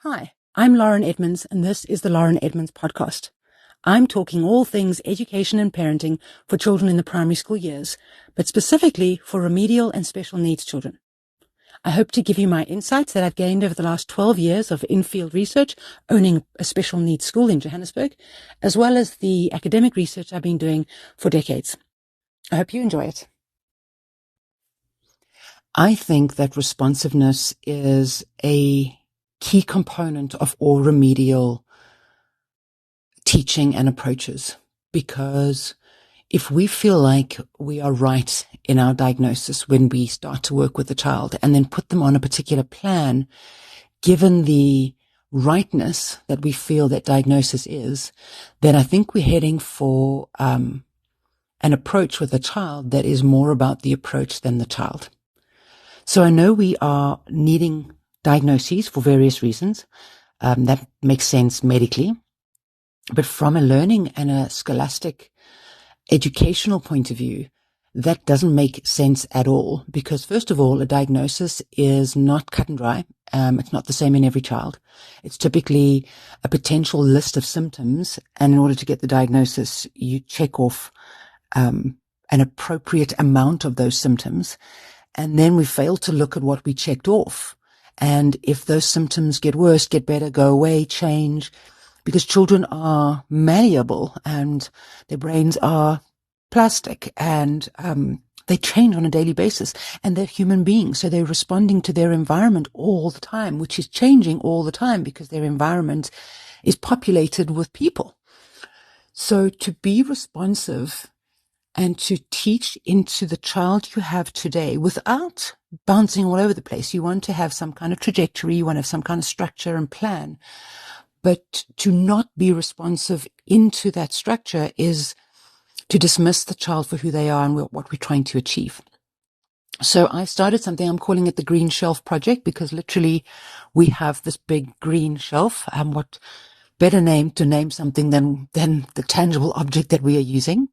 Hi, I'm Lauren Edmonds, and this is the Lauren Edmonds Podcast. I'm talking all things education and parenting for children in the primary school years, but specifically for remedial and special needs children. I hope to give you my insights that I've gained over the last 12 years of in-field research, owning a special needs school in Johannesburg, as well as the academic research I've been doing for decades. I hope you enjoy it. I think that responsiveness is a key component of all remedial teaching and approaches, because if we feel like we are right in our diagnosis when we start to work with the child and then put them on a particular plan, given the rightness that we feel that diagnosis is, then I think we're heading for an approach with the child that is more about the approach than the child. So I know we are needing diagnoses for various reasons. That makes sense medically. But from a learning and a scholastic educational point of view, that doesn't make sense at all, because first of all, a diagnosis is not cut and dry. It's not the same in every child. It's typically a potential list of symptoms, and in order to get the diagnosis, you check off an appropriate amount of those symptoms, and then we fail to look at what we checked off. And if those symptoms get worse, get better, go away, change, because children are malleable and their brains are plastic, and they change on a daily basis, and they're human beings. So they're responding to their environment all the time, which is changing all the time because their environment is populated with people. So to be responsive and to teach into the child you have today without bouncing all over the place. You want to have some kind of trajectory, you want to have some kind of structure and plan. But to not be responsive into that structure is to dismiss the child for who they are and what we're trying to achieve. So I started something, I'm calling it the Green Shelf Project, because literally we have this big green shelf. What better name to name something than the tangible object that we are using?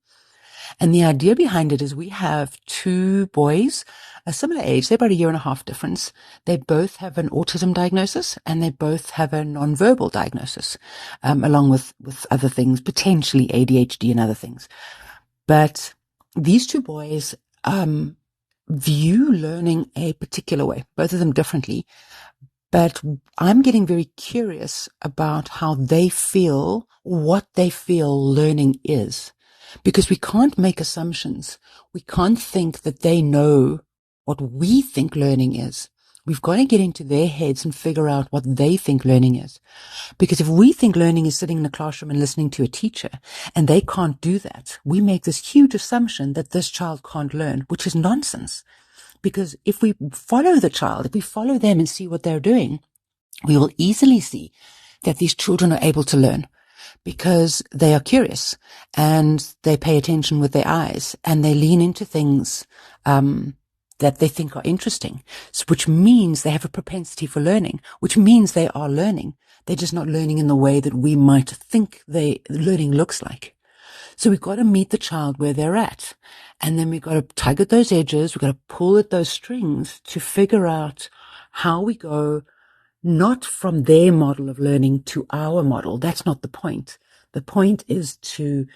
And the idea behind it is we have two boys, a similar age, they're about a year and a half difference. They both have an autism diagnosis and they both have a nonverbal diagnosis, along with other things, potentially ADHD and other things. But these two boys view learning a particular way, both of them differently. But I'm getting very curious about how they feel, what they feel learning is. Because we can't make assumptions. We can't think that they know what we think learning is. We've got to get into their heads and figure out what they think learning is. Because if we think learning is sitting in a classroom and listening to a teacher, and they can't do that, we make this huge assumption that this child can't learn, which is nonsense. Because if we follow the child, if we follow them and see what they're doing, we will easily see that these children are able to learn, because they are curious and they pay attention with their eyes and they lean into things that they think are interesting, which means they have a propensity for learning, which means they are learning. They're just not learning in the way that we might think learning looks like. So we've got to meet the child where they're at, and then we've got to tug at those edges, we've got to pull at those strings to figure out how we go not from their model of learning to our model. That's not the point. The point is to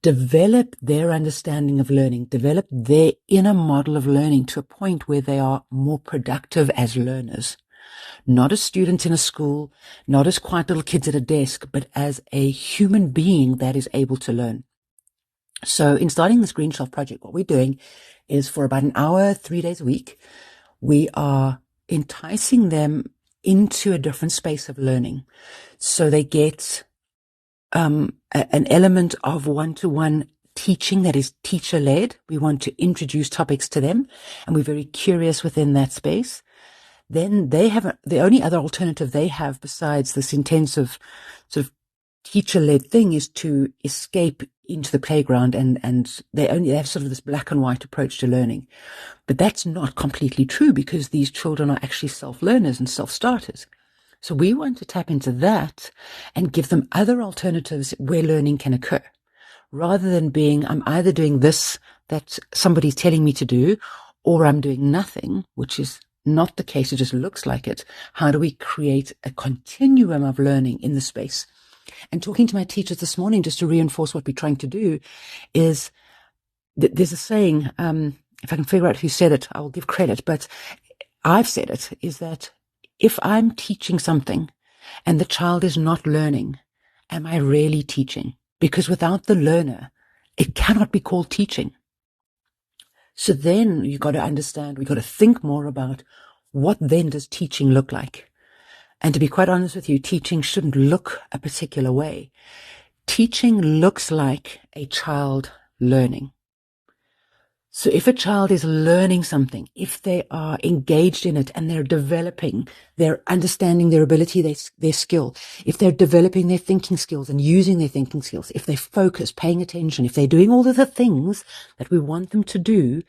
develop their understanding of learning, develop their inner model of learning to a point where they are more productive as learners. Not as students in a school, not as quiet little kids at a desk, but as a human being that is able to learn. So in starting this Green Shelf Project, what we're doing is for about an hour, 3 days a week, we are enticing them into a different space of learning. So they get an element of one-to-one teaching that is teacher-led. We want to introduce topics to them, and we're very curious within that space. Then they have the only other alternative they have besides this intensive sort of teacher-led thing is to escape into the playground, and they have sort of this black and white approach to learning. But that's not completely true, because these children are actually self-learners and self-starters. So we want to tap into that and give them other alternatives where learning can occur, rather than being, I'm either doing this that somebody's telling me to do, or I'm doing nothing, which is not the case. It just looks like it. How do we create a continuum of learning in the space? And talking to my teachers this morning, just to reinforce what we're trying to do, is there's a saying, if I can figure out who said it, I will give credit, but I've said it, is that if I'm teaching something and the child is not learning, am I really teaching? Because without the learner, it cannot be called teaching. So then you've got to understand, we've got to think more about what then does teaching look like. And to be quite honest with you, teaching shouldn't look a particular way. Teaching looks like a child learning. So if a child is learning something, if they are engaged in it and they're developing, they're understanding their ability, their skill, if they're developing their thinking skills and using their thinking skills, if they focus, paying attention, if they're doing all of the things that we want them to do,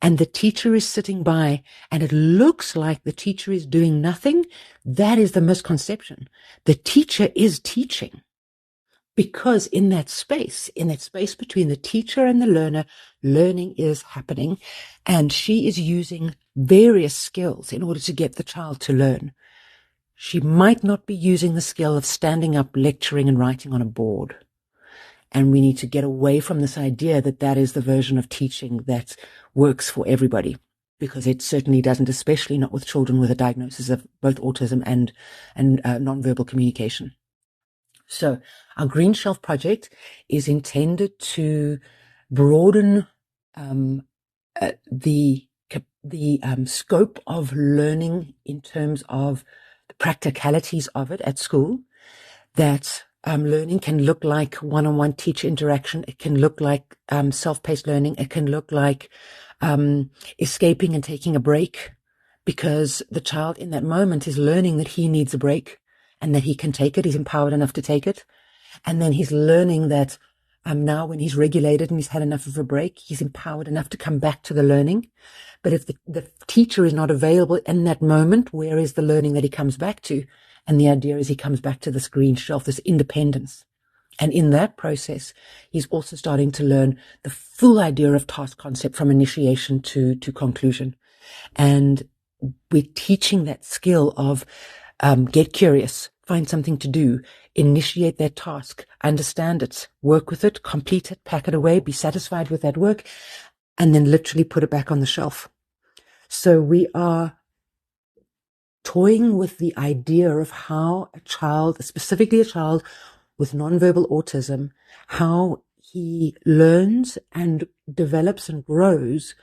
and the teacher is sitting by and it looks like the teacher is doing nothing, that is the misconception. The teacher is teaching. Because in that space between the teacher and the learner, learning is happening, and she is using various skills in order to get the child to learn. She might not be using the skill of standing up, lecturing, and writing on a board. And we need to get away from this idea that that is the version of teaching that works for everybody, because it certainly doesn't, especially not with children with a diagnosis of both autism and nonverbal communication. So our Green Shelf project is intended to broaden the scope of learning in terms of the practicalities of it at school. That learning can look like one-on-one teacher interaction. It can look like self-paced learning. It can look like escaping and taking a break, because the child in that moment is learning that he needs a break and that he can take it. He's empowered enough to take it. And then he's learning that now when he's regulated and he's had enough of a break, he's empowered enough to come back to the learning. But if the teacher is not available in that moment, where is the learning that he comes back to? And the idea is he comes back to this green shelf, this independence. And in that process, he's also starting to learn the full idea of task concept from initiation to conclusion. And we're teaching that skill of get curious, find something to do, initiate that task, understand it, work with it, complete it, pack it away, be satisfied with that work, and then literally put it back on the shelf. So we are toying with the idea of how a child, specifically a child with nonverbal autism, how he learns and develops and grows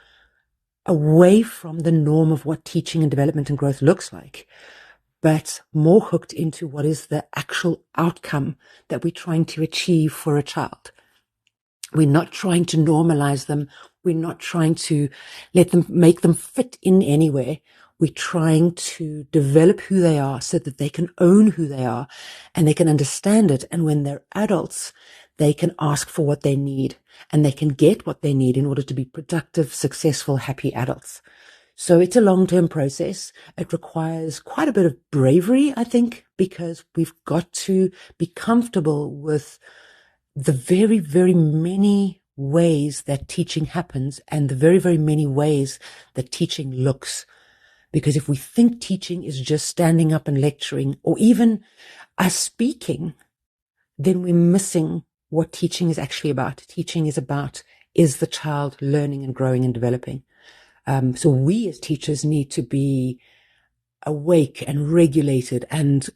away from the norm of what teaching and development and growth looks like, but more hooked into what is the actual outcome that we're trying to achieve for a child. We're not trying to normalize them. We're not trying to make them fit in anywhere. We're trying to develop who they are so that they can own who they are and they can understand it. And when they're adults, they can ask for what they need and they can get what they need in order to be productive, successful, happy adults. So it's a long-term process. It requires quite a bit of bravery, I think, because we've got to be comfortable with the very, very many ways that teaching happens and the very, very many ways that teaching looks. Because if we think teaching is just standing up and lecturing or even us speaking, then we're missing what teaching is actually about. Teaching is about, is the child learning and growing and developing? So we as teachers need to be awake and regulated and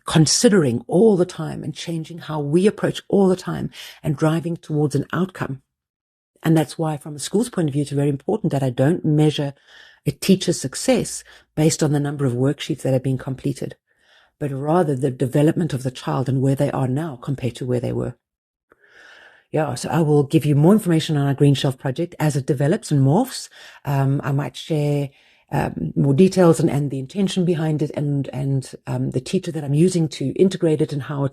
considering all the time and changing how we approach all the time and driving towards an outcome. And that's why from a school's point of view, it's very important that I don't measure a teacher's success based on the number of worksheets that have been completed, but rather the development of the child and where they are now compared to where they were. Yeah, so I will give you more information on our Green Shelf project as it develops and morphs. I might share more details and the intention behind it and the teacher that I'm using to integrate it and how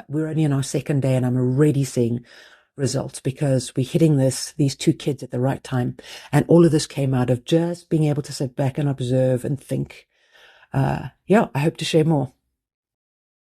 we're only on our second day and I'm already seeing results because we're hitting these two kids at the right time. And all of this came out of just being able to sit back and observe and think. I hope to share more.